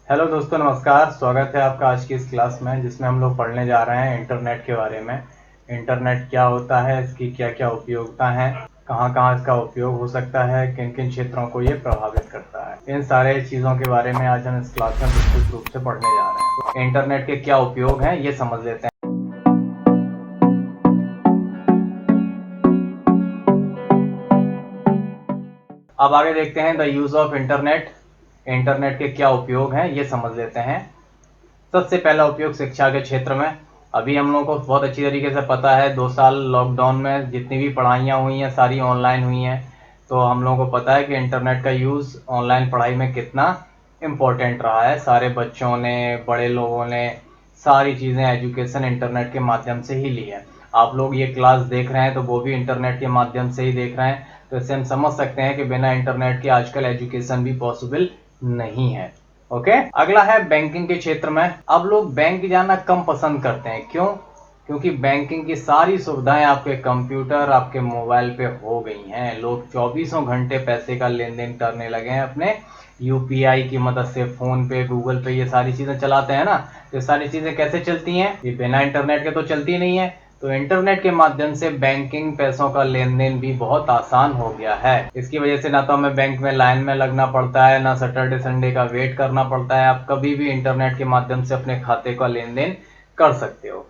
Hello दोस्तों, नमस्कार। स्वागत है आपका आज की इस क्लास में, जिसमें हम लोग पढ़ने जा रहे हैं इंटरनेट के बारे में। इंटरनेट क्या होता है, इसकी क्या क्या उपयोगिता है, कहाँ कहाँ इसका उपयोग हो सकता है, किन किन क्षेत्रों को ये प्रभावित करता है। इन सारे चीज़ों के बारे में आज हम इस क्लास में विस्तृत रूप से पढ़ने जा रहे हैं। तो इंटरनेट के क्या उपयोग हैं ये समझ लेते हैं। अब आगे देखते हैं the use of internet. Internet के क्या उपयोग हैं ये समझ लेते हैं। सबसे पहला उपयोग शिक्षा के क्षेत्र में। अभी हम लोगों को बहुत अच्छी तरीके से पता है, 2 साल लॉकडाउन में जितनी भी पढ़ाइयाँ हुई हैं सारी ऑनलाइन हुई हैं। तो हम लोगों को पता है कि इंटरनेट का यूज़ ऑनलाइन पढ़ाई में कितना इम्पोर्टेंट रहा है। सारे बच्चों ने, बड़े लोगों ने सारी चीज़ें एजुकेशन इंटरनेट के माध्यम से ही ली है। आप लोग ये क्लास देख रहे हैं तो वो भी इंटरनेट के माध्यम से ही देख रहे हैं। तो इससे हम समझ सकते हैं कि बिना इंटरनेट के आजकल एजुकेशन भी पॉसिबल नहीं है। ओके, अगला है बैंकिंग के क्षेत्र में। अब लोग बैंक जाना कम पसंद करते हैं। क्यों? क्योंकि बैंकिंग की सारी सुविधाएं आपके कंप्यूटर, आपके मोबाइल पे हो गई हैं। लोग चौबीसों घंटे पैसे का लेन देन करने लगे हैं अपने यूपीआई की मदद से। फोन पे, गूगल पे, ये सारी चीजें चलाते हैं ना। तो सारी चीजें कैसे चलती हैं? ये बिना इंटरनेट के तो चलती नहीं है। तो इंटरनेट के माध्यम से बैंकिंग, पैसों का लेन देन भी बहुत आसान हो गया है। इसकी वजह से ना तो हमें बैंक में लाइन में लगना पड़ता है, ना सैटरडे संडे का वेट करना पड़ता है। आप कभी भी इंटरनेट के माध्यम से अपने खाते का लेन देन कर सकते हो।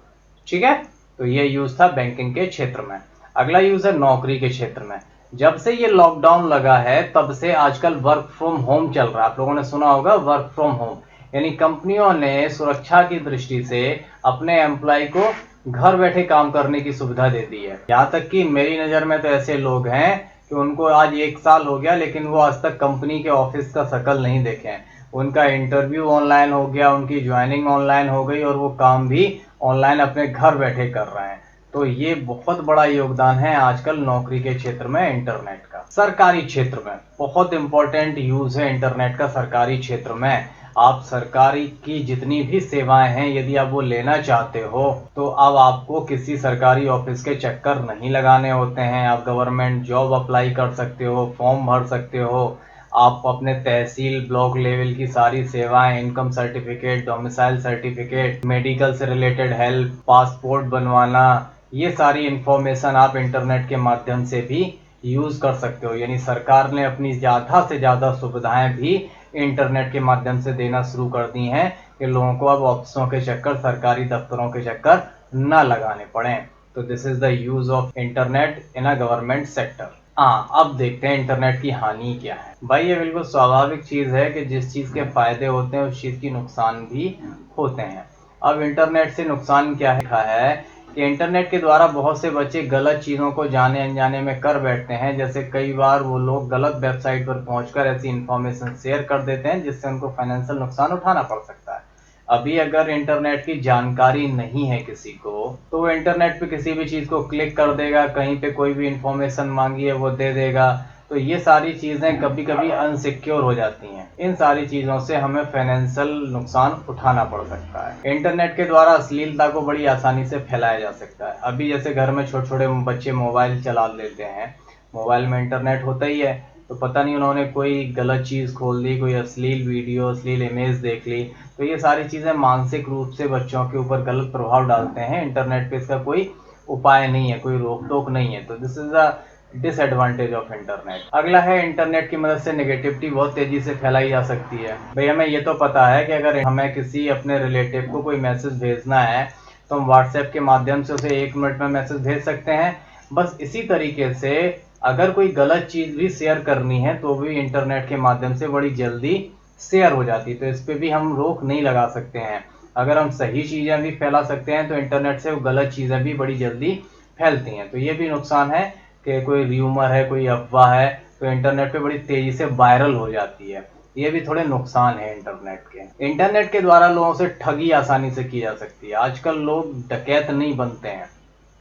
ठीक है, तो ये यूज था बैंकिंग के क्षेत्र में। अगला यूज है नौकरी के क्षेत्र में। जब से ये लॉकडाउन लगा है तब से आजकल वर्क फ्रॉम होम चल रहा है। आप लोगों ने सुना होगा वर्क फ्रॉम होम, यानी कंपनियों ने सुरक्षा की दृष्टि से अपने एम्प्लॉय को घर बैठे काम करने की सुविधा दे दी है। यहाँ तक कि मेरी नज़र में तो ऐसे लोग हैं कि उनको आज 1 साल हो गया लेकिन वो आज तक कंपनी के ऑफिस का शक्ल नहीं देखे हैं। उनका इंटरव्यू ऑनलाइन हो गया, उनकी ज्वाइनिंग ऑनलाइन हो गई और वो काम भी ऑनलाइन अपने घर बैठे कर रहे हैं। तो ये बहुत बड़ा योगदान है आजकल नौकरी के क्षेत्र में इंटरनेट का। सरकारी क्षेत्र में बहुत इंपॉर्टेंट यूज है इंटरनेट का। सरकारी क्षेत्र में आप सरकारी की जितनी भी सेवाएं हैं, यदि आप वो लेना चाहते हो तो अब आपको किसी सरकारी ऑफिस के चक्कर नहीं लगाने होते हैं। आप गवर्नमेंट जॉब अप्लाई कर सकते हो, फॉर्म भर सकते हो। आप अपने तहसील, ब्लॉक लेवल की सारी सेवाएं, income certificate, domicile certificate, medical से रिलेटेड हेल्प, पासपोर्ट बनवाना, ये सारी इंफॉर्मेशन आप इंटरनेट के माध्यम से भी यूज कर सकते हो। यानी सरकार ने अपनी ज़्यादा से ज़्यादा सुविधाएं भी इंटरनेट के माध्यम से देना शुरू कर दी हैं कि लोगों को अब ऑफिसों के चक्कर, सरकारी दफ्तरों के चक्कर ना लगाने पड़े। तो this is the use of internet in a government sector. हाँ, अब देखते हैं इंटरनेट की हानि क्या है। भाई ये बिल्कुल स्वाभाविक चीज़ है कि जिस चीज़ के फायदे होते हैं उस चीज़ की नुकसान भी होते हैं। अब इंटरनेट से नुकसान क्या है कि इंटरनेट के द्वारा बहुत से बच्चे गलत चीज़ों को जाने अनजाने में कर बैठते हैं। जैसे कई बार वो लोग गलत वेबसाइट पर पहुंचकर ऐसी इंफॉर्मेशन शेयर कर देते हैं जिससे उनको फाइनेंशियल नुकसान उठाना पड़ सकता है। अभी अगर इंटरनेट की जानकारी नहीं है किसी को तो वो इंटरनेट पे किसी भी चीज़ को क्लिक कर देगा, कहीं पे कोई भी इंफॉर्मेशन मांगी है वो दे देगा। तो ये सारी चीज़ें कभी कभी अनसिक्योर हो जाती हैं। इन सारी चीज़ों से हमें फाइनेंशियल नुकसान उठाना पड़ सकता है। इंटरनेट के द्वारा अश्लीलता को बड़ी आसानी से फैलाया जा सकता है। अभी जैसे घर में छोटे छोटे बच्चे मोबाइल चला लेते हैं, मोबाइल में इंटरनेट होता ही है, तो पता नहीं उन्होंने कोई गलत चीज़ खोल दी, कोई अश्लील वीडियो, अश्लील इमेज देख ली। तो ये सारी चीज़ें मानसिक रूप से बच्चों के ऊपर गलत प्रभाव डालते हैं। इंटरनेट पे इसका कोई उपाय नहीं है, कोई रोक टोक नहीं है। तो this is the disadvantage of internet. अगला है इंटरनेट की मदद से नेगेटिविटी बहुत तेजी से फैलाई जा सकती है। भाई हमें ये तो पता है कि अगर हमें किसी अपने रिलेटिव को कोई मैसेज भेजना है तो हम व्हाट्सएप के माध्यम से उसे 1 मिनट में मैसेज भेज सकते हैं। बस इसी तरीके से अगर कोई गलत चीज़ भी शेयर करनी है तो भी इंटरनेट के माध्यम से बड़ी जल्दी शेयर हो जाती है। तो इस पर भी हम रोक नहीं लगा सकते हैं। अगर हम सही चीज़ें भी फैला सकते हैं तो इंटरनेट से वो गलत चीज़ें भी बड़ी जल्दी फैलती हैं। तो ये भी नुकसान है कि कोई र्यूमर है, कोई अफवाह है तो इंटरनेट पे बड़ी तेज़ी से वायरल हो जाती है। ये भी थोड़े नुकसान है इंटरनेट के। इंटरनेट के द्वारा लोगों से ठगी आसानी से की जा सकती है। आजकल लोग डकैत नहीं बनते हैं,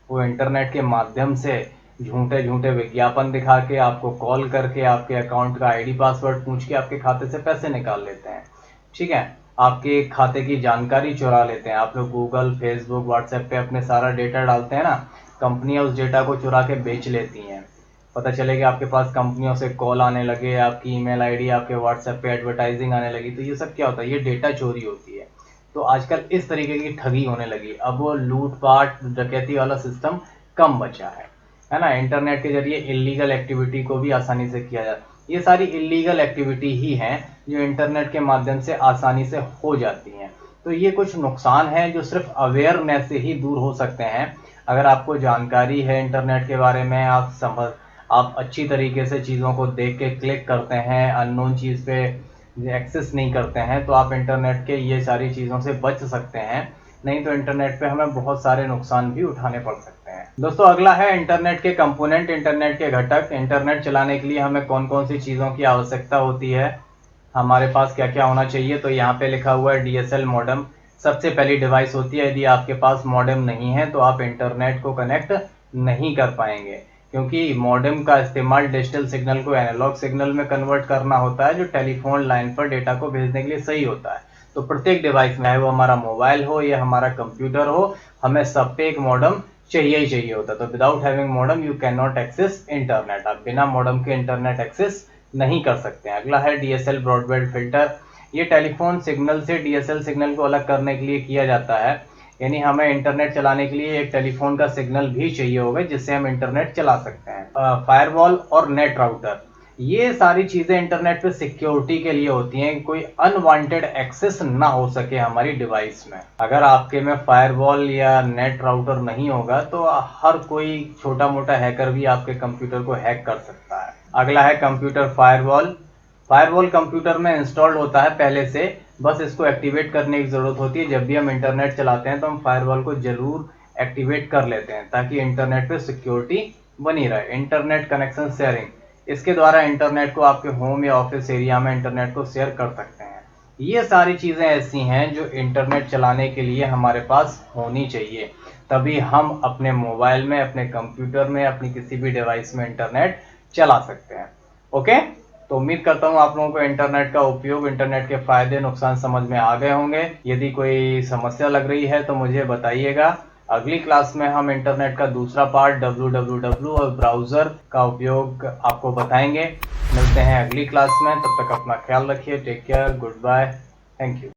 वो इंटरनेट के माध्यम से झूठे झूठे विज्ञापन दिखा के, आपको कॉल करके, आपके अकाउंट का आईडी पासवर्ड पूछ के आपके खाते से पैसे निकाल लेते हैं। ठीक है, आपके खाते की जानकारी चुरा लेते हैं। आप लोग गूगल, फेसबुक, व्हाट्सएप पे अपने सारा डेटा डालते हैं ना, कंपनियां उस डेटा को चुरा के बेच लेती हैं। पता चले कि आपके पास कंपनियों से कॉल आने लगे, आपकी ईमेल आईडी, आपके व्हाट्सएप पे एडवर्टाइजिंग आने लगी, तो ये सब क्या होता है, ये डेटा चोरी होती है। तो आजकल इस तरीके की ठगी होने लगी। अब वो लूटपाट डकैती वाला सिस्टम कम बचा है ना। इंटरनेट के जरिए इलीगल एक्टिविटी को भी आसानी से किया जाता है। ये सारी इलीगल एक्टिविटी ही हैं जो इंटरनेट के माध्यम से आसानी से हो जाती हैं। तो ये कुछ नुकसान हैं जो सिर्फ अवेयरनेस से ही दूर हो सकते हैं। अगर आपको जानकारी है इंटरनेट के बारे में, आप अच्छी तरीके से चीज़ों को देख के क्लिक करते हैं, अननोन चीज़ पे एक्सेस नहीं करते हैं, तो आप इंटरनेट के ये सारी चीज़ों से बच सकते हैं। नहीं तो इंटरनेट पे हमें बहुत सारे नुकसान भी उठाने पड़ सकते हैं। दोस्तों, अगला है इंटरनेट के कंपोनेंट, इंटरनेट के घटक। इंटरनेट चलाने के लिए हमें कौन कौन सी चीज़ों की आवश्यकता होती है, हमारे पास क्या क्या होना चाहिए। तो यहाँ पे लिखा हुआ है DSL मॉडेम सबसे पहली डिवाइस होती है। यदि आपके पास मॉडेम नहीं है तो आप इंटरनेट को कनेक्ट नहीं कर पाएंगे, क्योंकि मॉडेम का इस्तेमाल डिजिटल सिग्नल को एनालॉग सिग्नल में कन्वर्ट करना होता है, जो टेलीफोन लाइन पर डेटा को भेजने के लिए सही होता है। तो प्रत्येक डिवाइस में, वो हमारा मोबाइल हो या हमारा कंप्यूटर हो, हमें सब पे एक मॉडेम चाहिए ही चाहिए होता है। तो without having modem you can not access internet. आप बिना मॉडेम के इंटरनेट एक्सेस नहीं कर सकते हैं। अगला है DSL ब्रॉडबैंड फिल्टर। ये टेलीफोन सिग्नल से DSL सिग्नल को अलग करने के लिए किया जाता है। यानी हमें इंटरनेट चलाने के लिए एक टेलीफोन का सिग्नल भी चाहिए होगा जिससे हम इंटरनेट चला सकते हैं। फायरवॉल और नेट राउटर, ये सारी चीजें इंटरनेट पे सिक्योरिटी के लिए होती हैं, कोई अनवांटेड एक्सेस ना हो सके हमारी डिवाइस में। अगर आपके में फायरवॉल या नेट राउटर नहीं होगा तो हर कोई छोटा मोटा हैकर भी आपके कंप्यूटर को हैक कर सकता है। अगला है कंप्यूटर फायरवॉल। फायरवॉल कंप्यूटर में इंस्टॉल्ड होता है पहले से, बस इसको एक्टिवेट करने की जरूरत होती है। जब भी हम इंटरनेट चलाते हैं तो हम फायरवॉल को जरूर एक्टिवेट कर लेते हैं ताकि इंटरनेट पे सिक्योरिटी बनी रहे। इंटरनेट कनेक्शन शेयरिंग, इसके द्वारा इंटरनेट को आपके होम या ऑफिस एरिया में इंटरनेट को शेयर कर सकते हैं। ये सारी चीजें ऐसी हैं जो इंटरनेट चलाने के लिए हमारे पास होनी चाहिए, तभी हम अपने मोबाइल में, अपने कंप्यूटर में, अपनी किसी भी डिवाइस में इंटरनेट चला सकते हैं। ओके, तो उम्मीद करता हूँ आप लोगों को इंटरनेट का उपयोग, इंटरनेट के फायदे नुकसान समझ में आ गए होंगे। यदि कोई समस्या लग रही है तो मुझे बताइएगा। अगली क्लास में हम इंटरनेट का दूसरा पार्ट www और ब्राउज़र का उपयोग आपको बताएंगे। मिलते हैं अगली क्लास में, तब तक अपना ख्याल रखिए। Take care, good bye, thank you.